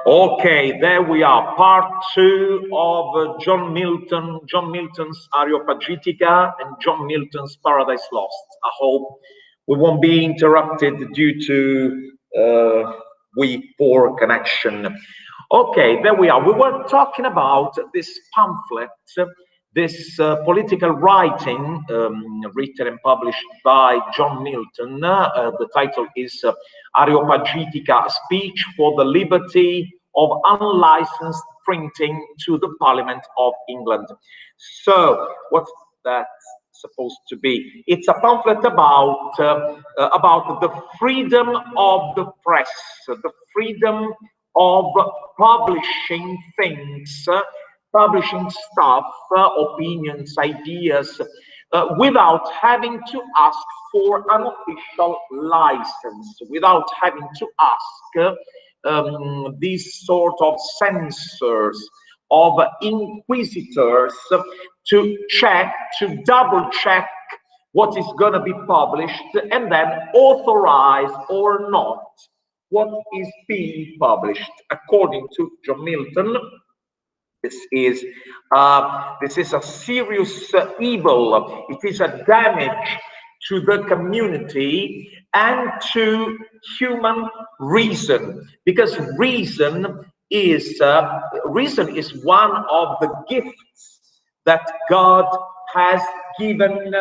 Okay, there we are, part two of John Milton's Areopagitica and John Milton's Paradise Lost. I hope we won't be interrupted due to poor connection. Okay, there we are. We were talking about this pamphlet, this political writing written and published by John Milton. The title is Areopagitica, a speech for the liberty of unlicensed printing to the Parliament of England. So, what's that supposed to be? It's a pamphlet about the freedom of the press, the freedom of publishing things, publishing stuff, opinions, ideas, without having to ask for an official license, without having to ask these sort of censors, of inquisitors to check, to double check what is going to be published and then authorize or not what is being published. According to John Milton, this is a serious evil. It is a damage to the community and to human reason, because reason is one of the gifts that God has given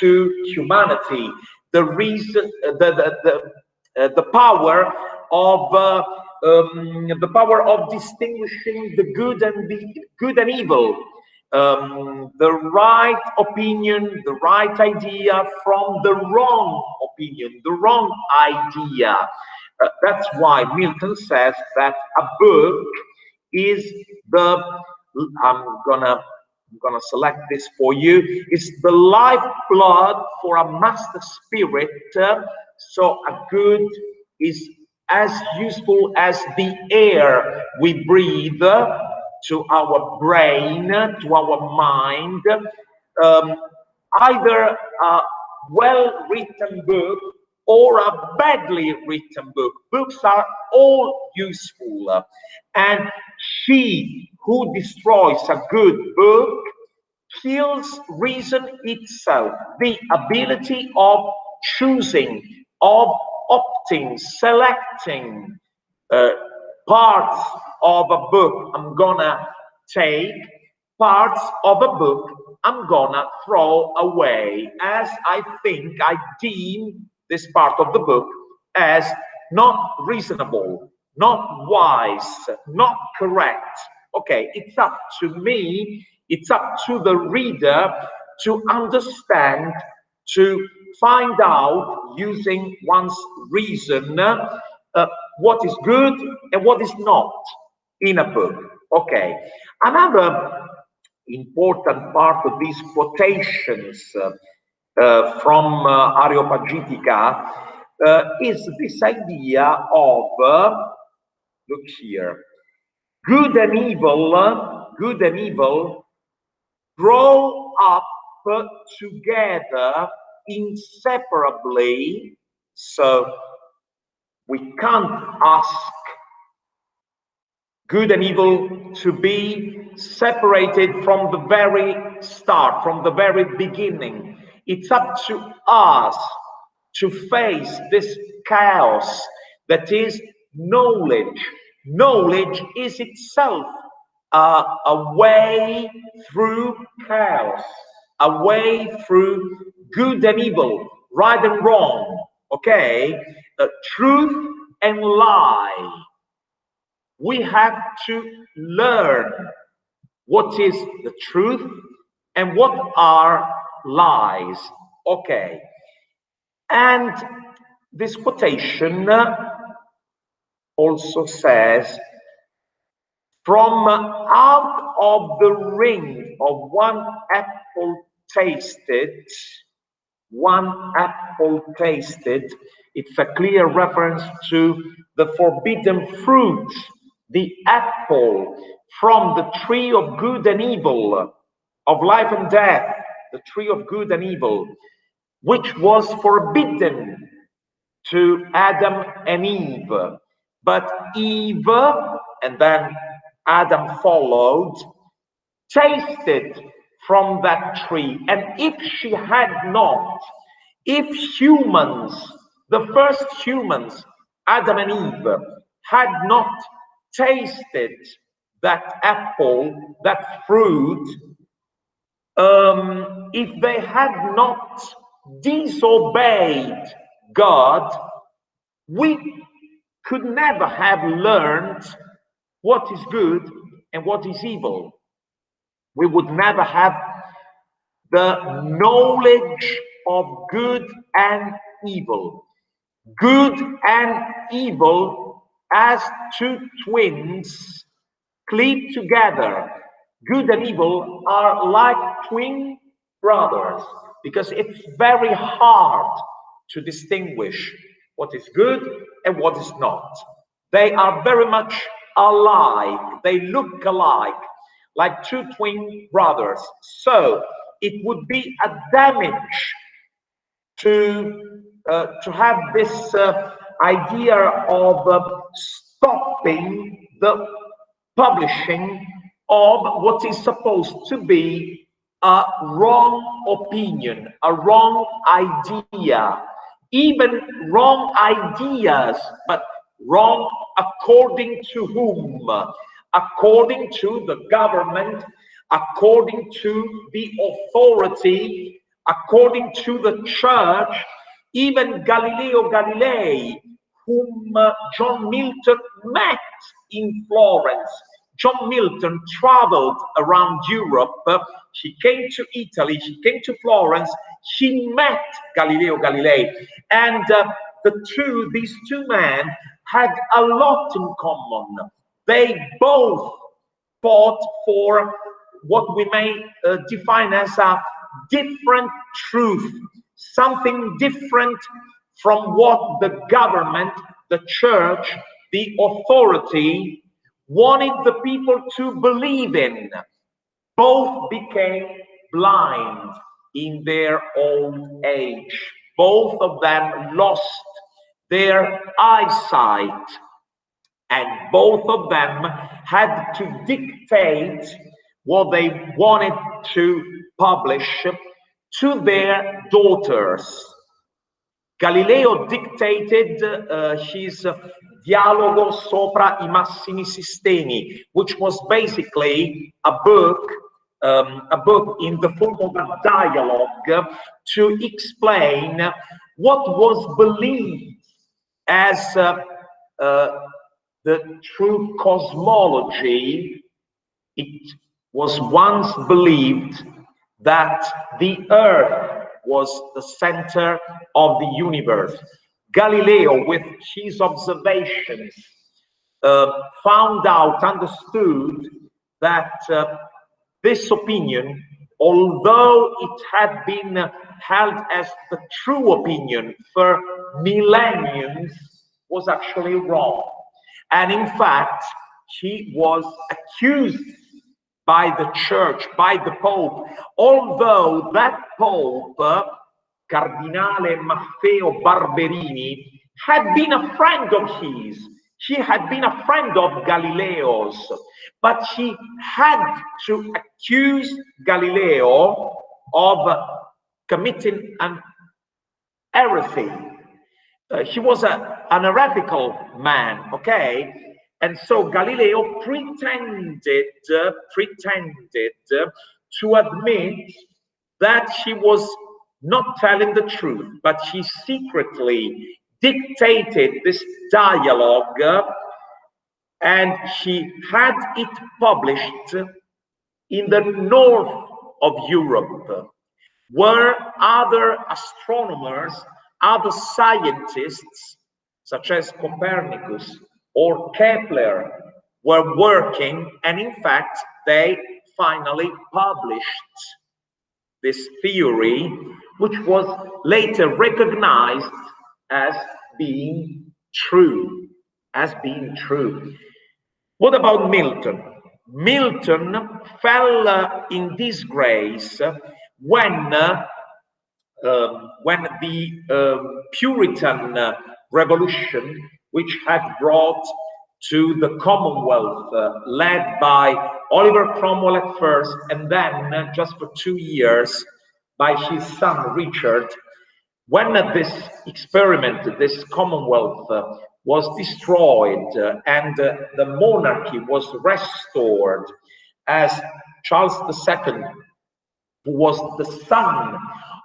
to humanity. The reason, the power of distinguishing the good and evil, the right opinion, the right idea from the wrong opinion, the wrong idea. That's why Milton says that a book is I'm gonna select this for you. It's the lifeblood for a master spirit. So a good is as useful as the air we breathe to our brain, to our mind. Either a well-written book or a badly written book. Books are all useful. And he who destroys a good book kills reason itself, the ability of choosing, of opting, selecting parts of a book I'm gonna take, parts of a book I'm gonna throw away, as I deem this part of the book as not reasonable, not wise, not correct. Okay, it's up to me, it's up to the reader to understand, to find out using one's reason what is good and what is not in a book. Okay, another important part of these quotations from Areopagitica is this idea of, look here, good and evil grow up together inseparably. So we can't ask good and evil to be separated from the very start, from the very beginning. It's up to us to face this chaos that is knowledge. Knowledge is itself a way through chaos, a way through good and evil, right and wrong, okay? Truth and lie. We have to learn what is the truth and what are lies, okay? And this quotation also says, from out of the ring of one apple tasted, it's a clear reference to the forbidden fruit, the apple from the tree of good and evil, of life and death, the tree of good and evil, which was forbidden to Adam and Eve. But Eve, and then Adam followed, tasted from that tree. And if she had not, if humans, the first humans, Adam and Eve, had not tasted that apple, that fruit, if they had not disobeyed God, we could never have learned what is good and what is evil. We would never have the knowledge of good and evil. Good and evil as two twins cleave together. Good and evil are like twin brothers because it's very hard to distinguish what is good and what is not. They are very much alike. They look alike, like two twin brothers. So it would be a damage to have this idea of stopping the publishing of what is supposed to be a wrong opinion, a wrong idea, even wrong ideas, but wrong according to whom? According to the government, according to the authority, according to the church. Even Galileo Galilei, whom John Milton met in Florence. John Milton traveled around Europe. He came to Italy, he came to Florence, he met Galileo Galilei. And these two men had a lot in common. They both fought for what we may define as a different truth, something different from what the government, the church, the authority wanted the people to believe in. Both became blind in their old age. Both of them lost their eyesight, and both of them had to dictate what they wanted to publish to their daughters. Galileo dictated his Dialogo sopra I massimi sistemi, which was basically a book in the form of a dialogue to explain what was believed as the true cosmology. It was once believed that the Earth was the center of the universe. Galileo, with his observations, understood that this opinion, although it had been held as the true opinion for millenniums, was actually wrong. And in fact, he was accused by the church, by the Pope, although that Pope, Cardinale Maffeo Barberini, had been a friend of his. He had been a friend of Galileo's, but he had to accuse Galileo of committing an heresy. He was an heretical man, okay? And so Galileo pretended to admit that he was not telling the truth, but he secretly dictated this dialogue, and he had it published in the north of Europe, where other astronomers, other scientists, such as Copernicus or Kepler, were working, and in fact, they finally published this theory, which was later recognized as being true, What about Milton? Milton fell in disgrace when the Puritan revolution, which had brought to the Commonwealth, led by Oliver Cromwell at first, and then just for 2 years by his son Richard. When this experiment, this Commonwealth, was destroyed and the monarchy was restored as Charles II, who was the son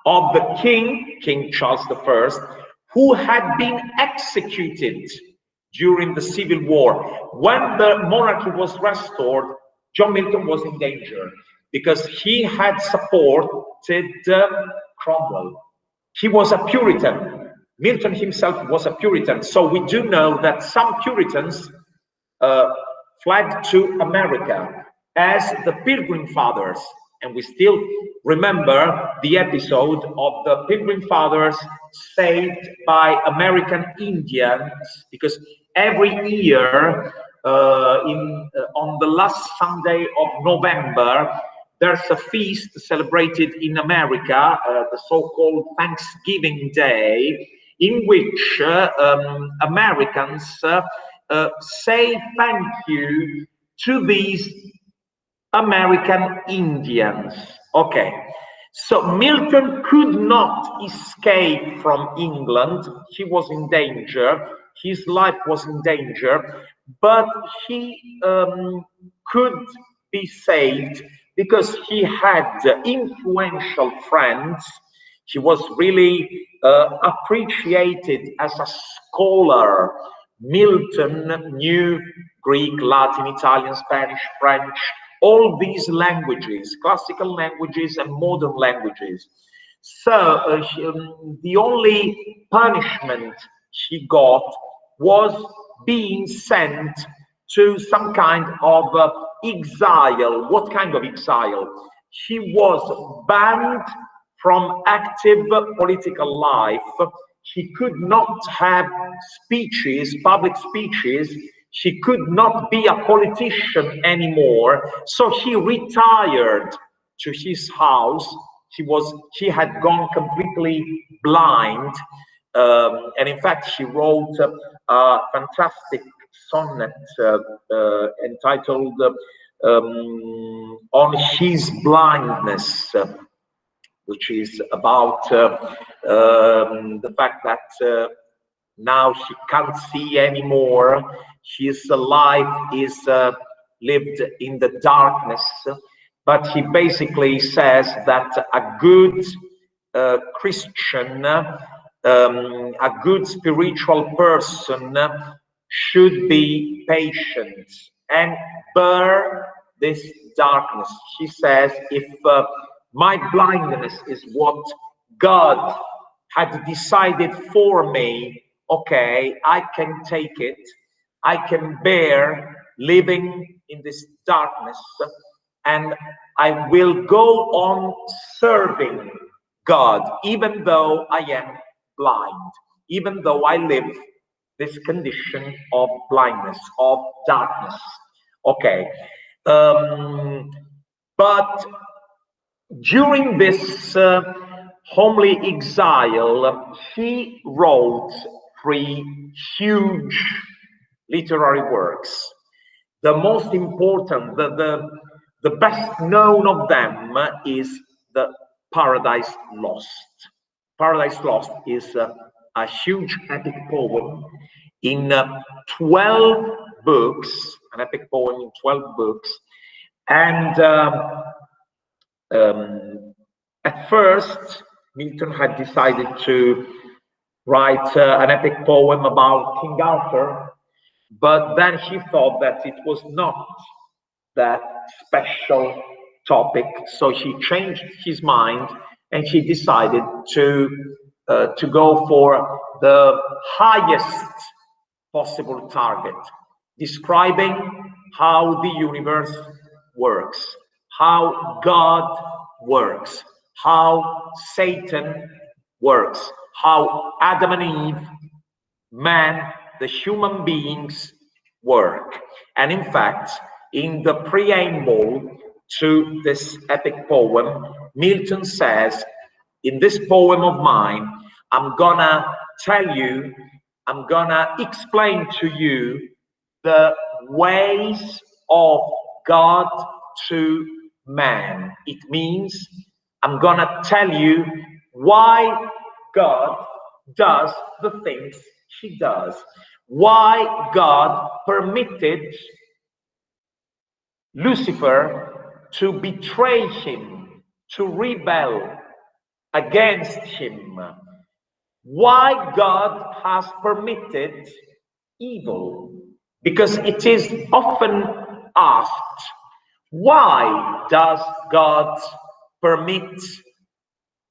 of the King Charles I, who had been executed during the Civil War. When the monarchy was restored, John Milton was in danger because he had supported Cromwell. He was a Puritan. Milton himself was a Puritan. So we do know that some Puritans fled to America as the Pilgrim Fathers. And we still remember the episode of the Pilgrim Fathers saved by American Indians, because every year on the last Sunday of November, there's a feast celebrated in America, the so-called Thanksgiving Day, in which Americans say thank you to these American Indians. Okay, so Milton could not escape from England. He was in danger. His life was in danger, but he could be saved because he had influential friends. He was really appreciated as a scholar. Milton knew Greek, Latin, Italian, Spanish, French, all these languages, classical languages and modern languages. So the only punishment he got was being sent to some kind of exile. What kind of exile? He was banned from active political life. He could not have speeches, public speeches. He could not be a politician anymore. So he retired to his house. He had gone completely blind. And in fact, he wrote a fantastic sonnet entitled On His Blindness, which is about the fact that now he can't see anymore. His life is lived in the darkness. But he basically says that a good Christian, a good spiritual person should be patient and bear this darkness. He says, if my blindness is what God had decided for me, okay, I can take it. I can bear living in this darkness, and I will go on serving God, even though I am blind, even though I live this condition of blindness, of darkness. Okay. But during this homely exile, he wrote 3 huge literary works. The most important, the best known of them is the Paradise Lost. Paradise Lost is a huge epic poem in 12 books, an epic poem in 12 books. And at first, Milton had decided to write an epic poem about King Arthur, but then he thought that it was not that special topic, so he changed his mind and he decided to go for the highest possible target, describing how the universe works, how God works, how Satan works, how Adam and Eve, man, the human beings work. And in fact, in the preamble to this epic poem, Milton says, in this poem of mine, I'm gonna tell you I'm gonna explain to you the ways of God to man. It means I'm gonna tell you why God does the things he does, why God permitted Lucifer to betray him, to rebel against him, why God has permitted evil. Because it is often asked, why does God permit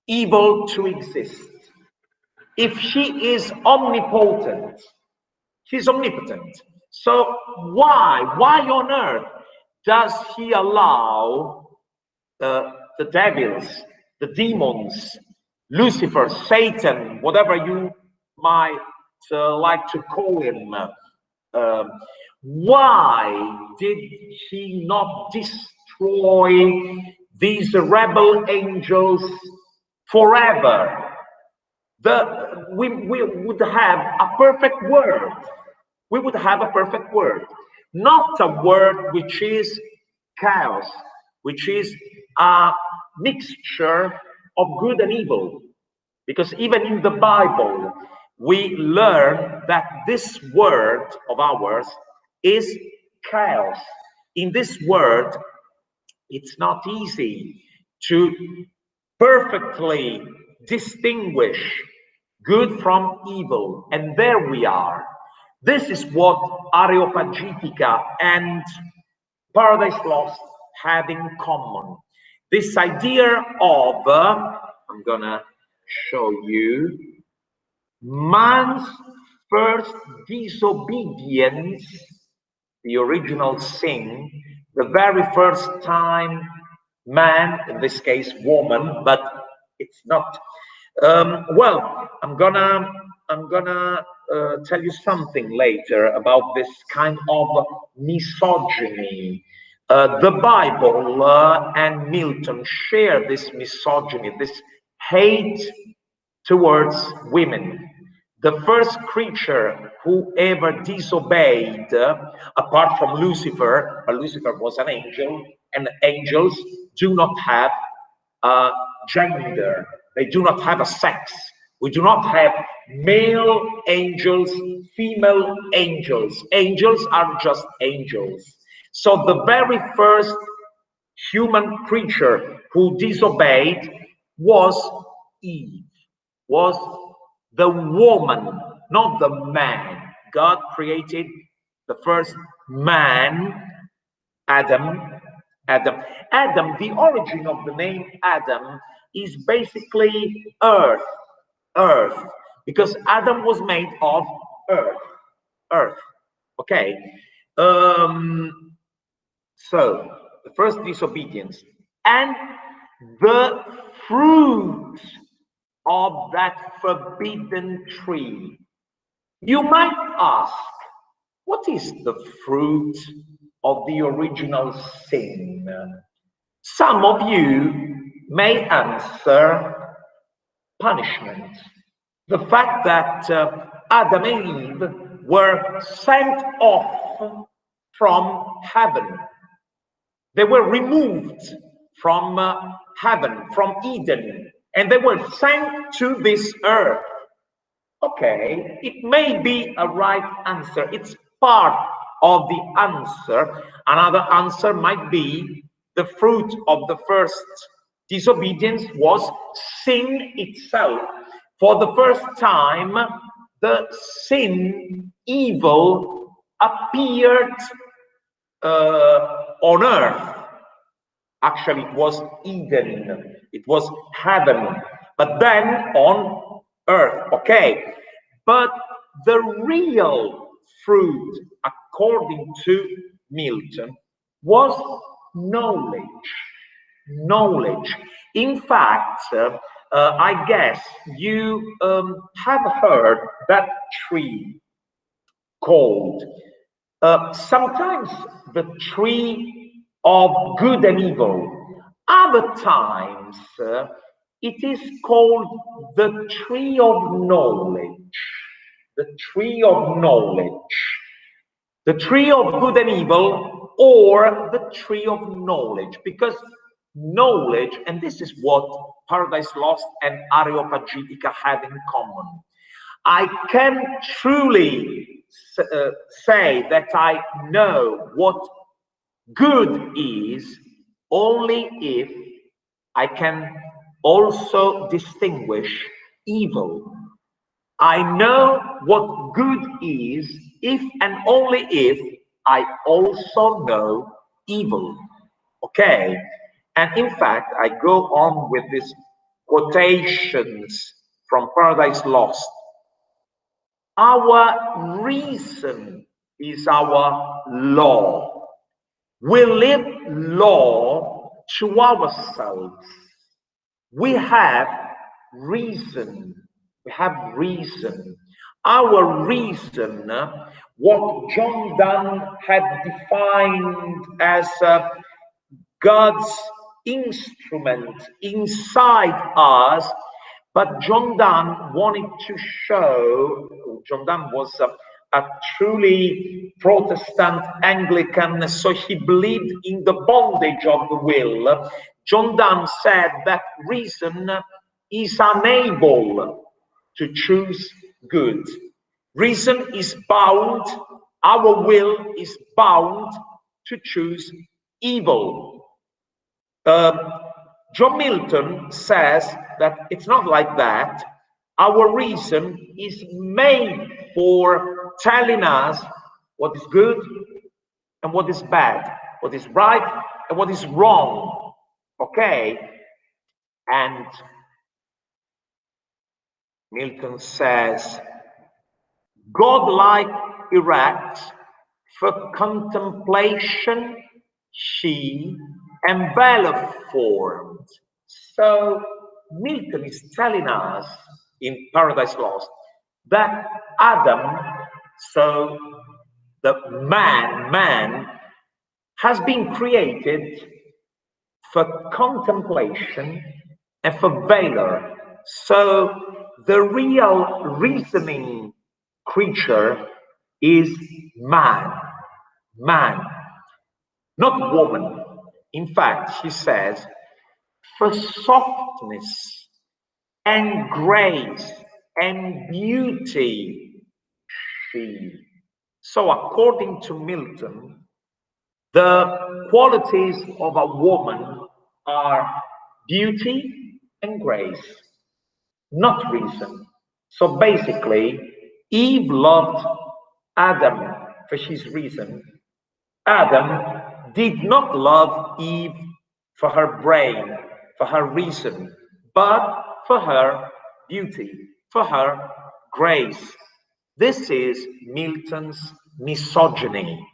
evil to exist? If he is omnipotent, he's omnipotent. So why on earth does he allow the devils, the demons, Lucifer, Satan, whatever you might like to call him, why did he not destroy these rebel angels forever? We would have a perfect world. We would have a perfect world, not a world which is chaos, which is a mixture of good and evil. Because even in the Bible, we learn that this world of ours is chaos. In this world, it's not easy to perfectly distinguish good from evil. And there we are. This is what Areopagitica and Paradise Lost have in common. This idea of, I'm gonna show you, man's first disobedience, the original sin, the very first time man, in this case woman, but it's not. Well, I'm gonna tell you something later about this kind of misogyny. The Bible and Milton share this misogyny, this hate towards women. The first creature who ever disobeyed, apart from Lucifer, but Lucifer was an angel, and angels do not have gender. They do not have a sex. We do not have male angels, female angels. Angels are just angels. So the very first human creature who disobeyed was Eve, was the woman, not the man. God created the first man, Adam. Adam, the origin of the name Adam is basically earth, because Adam was made of earth, okay? So, the first disobedience, and the fruit of that forbidden tree. You might ask, what is the fruit of the original sin? Some of you may answer punishment. The fact that Adam and Eve were sent off from heaven. They were removed from heaven, from Eden, and they were sent to this earth. Okay, it may be a right answer. It's part of the answer. Another answer might be the fruit of the first disobedience was sin itself. For the first time, the sin, evil, appeared on earth. Actually, it was Eden, it was heaven, but then on earth, okay? But the real fruit, according to Milton, was knowledge. Knowledge. In fact, I guess you have heard that tree called sometimes the tree of good and evil. Other times it is called the tree of knowledge. the tree of knowledge, the tree of good and evil, or the tree of knowledge, because knowledge, and this is what Paradise Lost and Areopagitica have in common. I can truly say that I know what good is only if I can also distinguish evil. I know what good is if and only if I also know evil. Okay? And in fact, I go on with these quotations from Paradise Lost. Our reason is our law. We live law to ourselves. We have reason. We have reason. Our reason, what John Donne had defined as God's instrument inside us, but John Donne wanted to show, John Donne was a truly Protestant Anglican, so he believed in the bondage of the will. John Donne said that reason is unable to choose good. Reason is bound, our will is bound to choose evil. John Milton says that it's not like that. Our reason is made for telling us what is good and what is bad, what is right and what is wrong. Okay? And Milton says, God-like erect, for contemplation she enveloped formed. So Milton is telling us in Paradise Lost that Adam, so the man has been created for contemplation and for valor. So the real reasoning creature is man, not woman. In fact, she says, for softness and grace and beauty, she. So according to Milton, the qualities of a woman are beauty and grace, not reason. So basically, Eve loved Adam for his reason. Adam did not love Eve for her brain, for her reason, but for her beauty, for her grace. This is Milton's misogyny.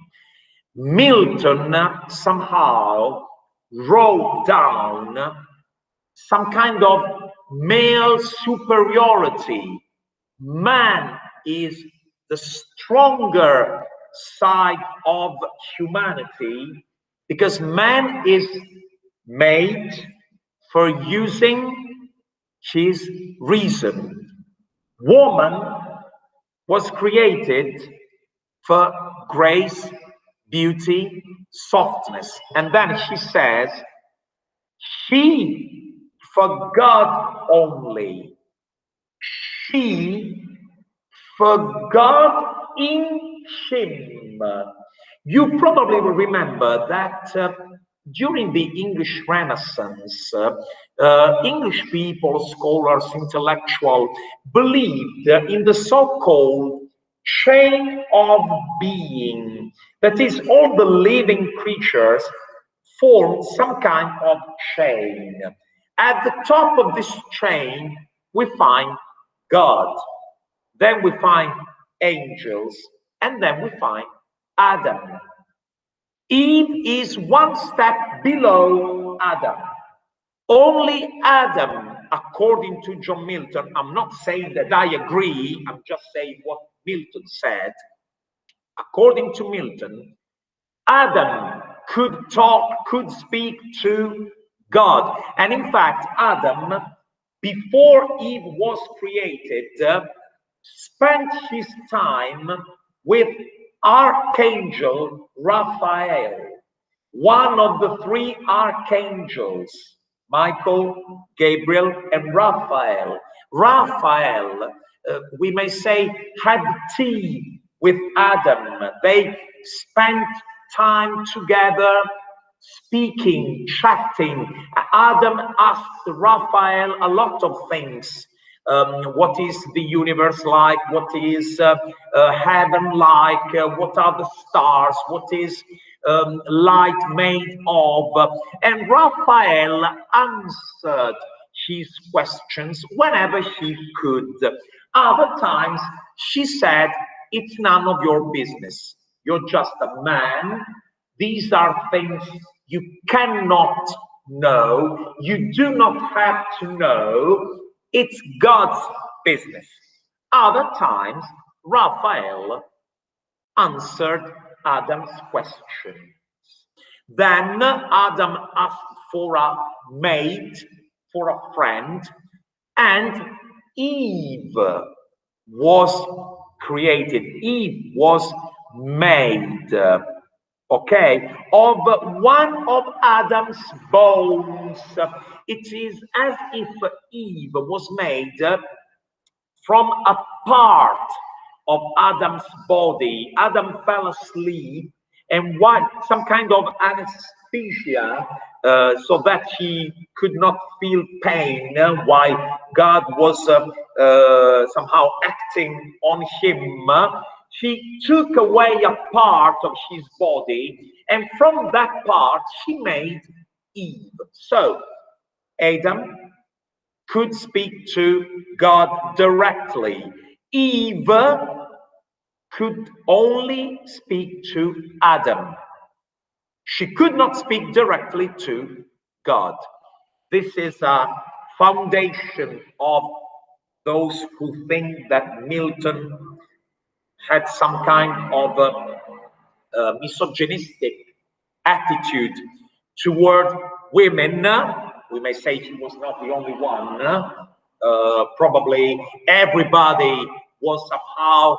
Milton somehow wrote down some kind of male superiority. Man is the stronger side of humanity because man is made for using his reason. Woman was created for grace, beauty, softness. And then she says, she for God only. She for God in him. You probably will remember that during the English Renaissance, English people, scholars, intellectuals believed in the so-called chain of being. That is, all the living creatures form some kind of chain. At the top of this chain, we find God. Then we find angels, and then we find Adam. Eve is one step below Adam. Only Adam, according to John Milton, I'm not saying that I agree, I'm just saying what Milton said. According to Milton, Adam could talk, could speak to God. And in fact, Adam, before Eve was created, spent his time with Archangel Raphael, one of the three archangels, Michael, Gabriel, and Raphael. Raphael, we may say, had tea with Adam. They spent time together, speaking, chatting. Adam asked Raphael a lot of things. What is the universe like? What is heaven like? What are the stars? What is light made of? And Raphael answered his questions whenever he could. Other times, she said, it's none of your business. You're just a man. These are things you cannot know. You do not have to know. It's God's business. Other times, Raphael answered Adam's questions. Then Adam asked for a mate, for a friend, and Eve was created. Eve was made, okay, of one of Adam's bones. It is as if Eve was made from a part of Adam's body. Adam fell asleep, and what some kind of anesthesia, so that he could not feel pain while God was somehow acting on him. He took away a part of his body, and from that part he made Eve. So Adam could speak to God directly. Eve could only speak to Adam. She could not speak directly to God. This is a foundation of those who think that Milton had some kind of misogynistic attitude toward women. We may say he was not the only one. Probably everybody was somehow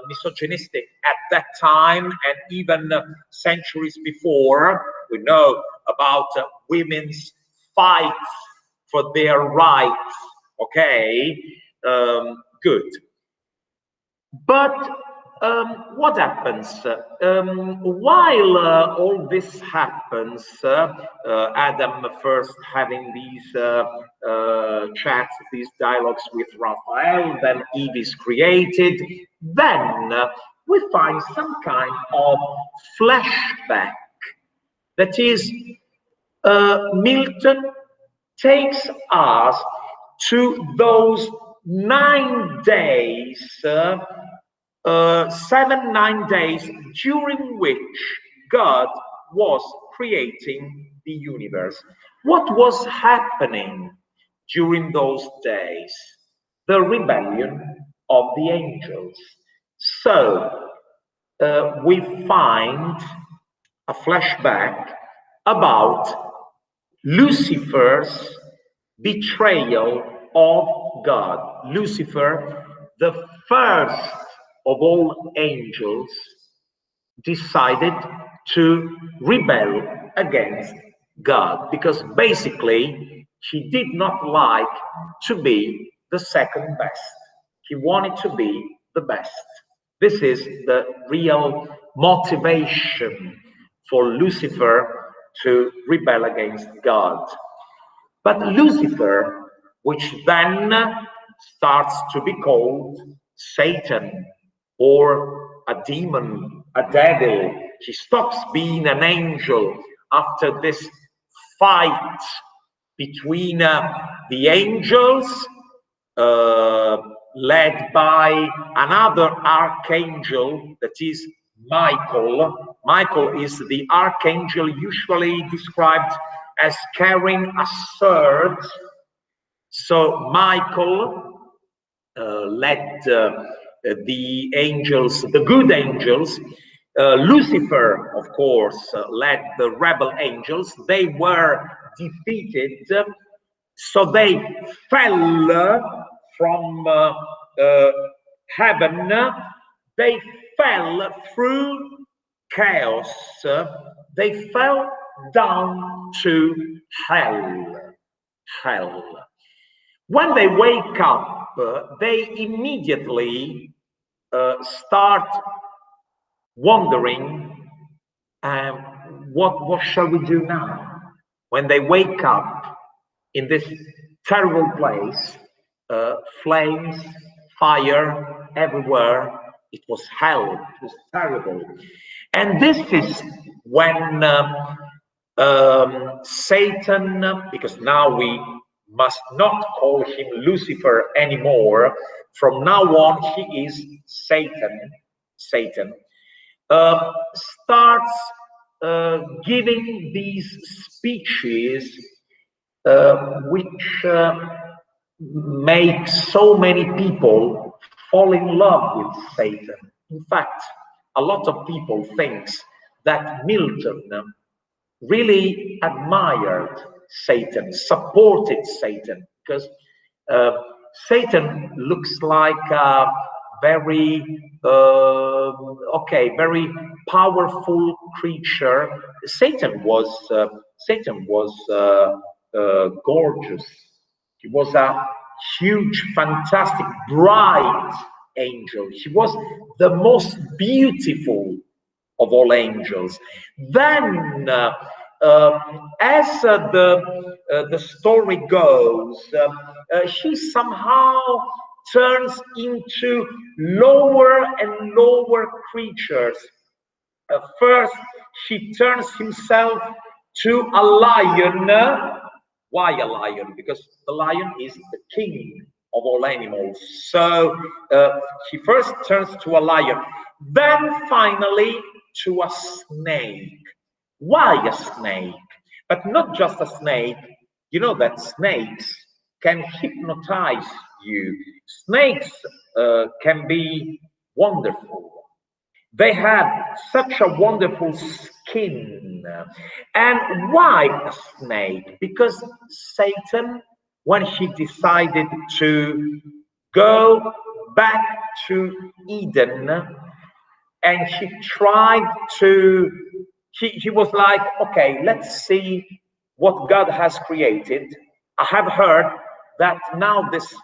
misogynistic at that time, and even centuries before. We know about women's fights for their rights. Okay, good. But what happens? While all this happens, Adam first having these chats, these dialogues with Raphael, then Eve is created, then we find some kind of flashback. That is, Milton takes us to those 9 days, 9 days during which God was creating the universe. What was happening during those days? The rebellion of the angels. So we find a flashback about Lucifer's betrayal of God. Lucifer, the first of all angels, decided to rebel against God because basically he did not like to be the second best. He wanted to be the best. This is the real motivation for Lucifer to rebel against God. But Lucifer, which then starts to be called Satan or a demon, a devil, he stops being an angel after this fight between the angels, led by another archangel, that is Michael. Michael is the archangel usually described as carrying a sword. So Michael led the angels, the good angels. Lucifer, of course, led the rebel angels. They were defeated, so they fell from heaven, they fell through chaos, they fell down to hell. Hell. When they wake up, they immediately start wondering, what shall we do now? When they wake up in this terrible place, flames, fire everywhere. It was hell. It was terrible. And this is when Satan, because now we must not call him Lucifer anymore. From now on, he is Satan. Satan starts giving these speeches, which make so many people fall in love with Satan. In fact, a lot of people think that Milton really admired Satan, supported Satan, because Satan looks like a very very powerful creature. Satan was gorgeous. He was a huge, fantastic, bright angel. He was the most beautiful of all angels. Then, as the story goes, he somehow turns into lower and lower creatures. First, he turns himself to a lion. Why a lion? Because the lion is the king of all animals. So he first turns to a lion, then finally to a snake. Why a snake? But not just a snake. You know that snakes can hypnotize you. Snakes can be wonderful. They have such a wonderful skin. And why a snake? Because Satan, when he decided to go back to Eden, and he tried to, he was like, okay, let's see what God has created. I have heard that now this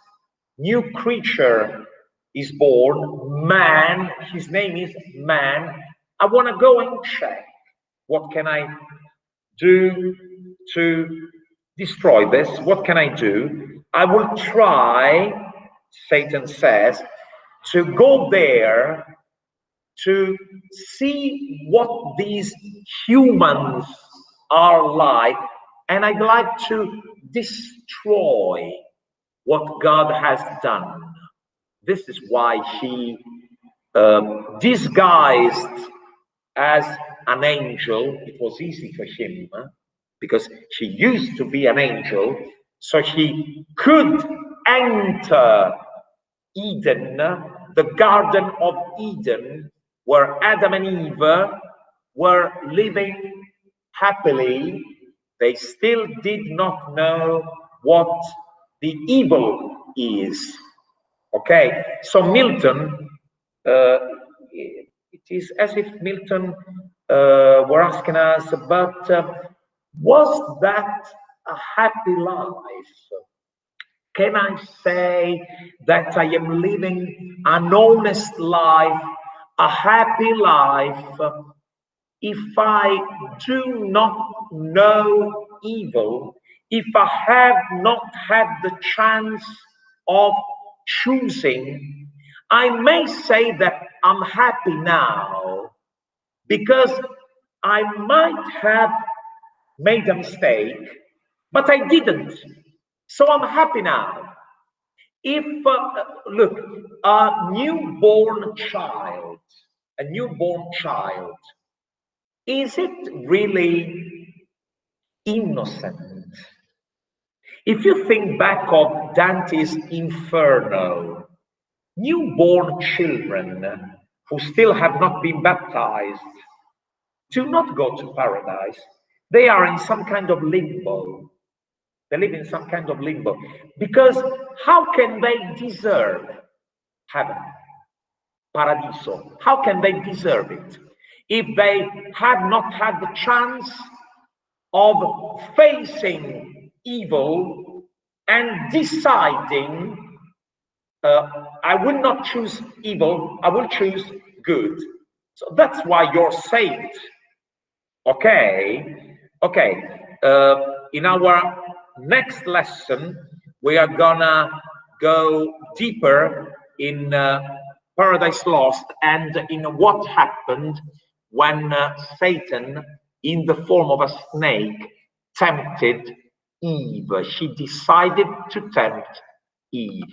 new creature is born, man. His name is man. I want to go and check. What can I do to destroy this? What can I do? I will try, Satan says, to go there to see what these humans are like, and I'd like to destroy what God has done. This is why he disguised as an angel. It was easy for him because he used to be an angel, so he could enter Eden, the Garden of Eden, where Adam and Eve were living happily. They still did not know what the evil is. Okay, so Milton, it is as if Milton were asking us, but was that a happy life? Can I say that I am living an honest life, a happy life, if I do not know evil, if I have not had the chance of choosing? I may say that I'm happy now because I might have made a mistake, but I didn't. So I'm happy now. If, look, a newborn child, is it really innocent? If you think back of Dante's Inferno, newborn children who still have not been baptized do not go to paradise. They are in some kind of limbo. They live in some kind of limbo. Because how can they deserve heaven? paradiso? How can they deserve it if they have not had the chance of facing evil and deciding, I will not choose evil, I will choose good. So that's why you're saved. Okay, okay. In our next lesson, we are gonna go deeper in Paradise Lost and in what happened when Satan, in the form of a snake, tempted Eve. She decided to tempt Eve.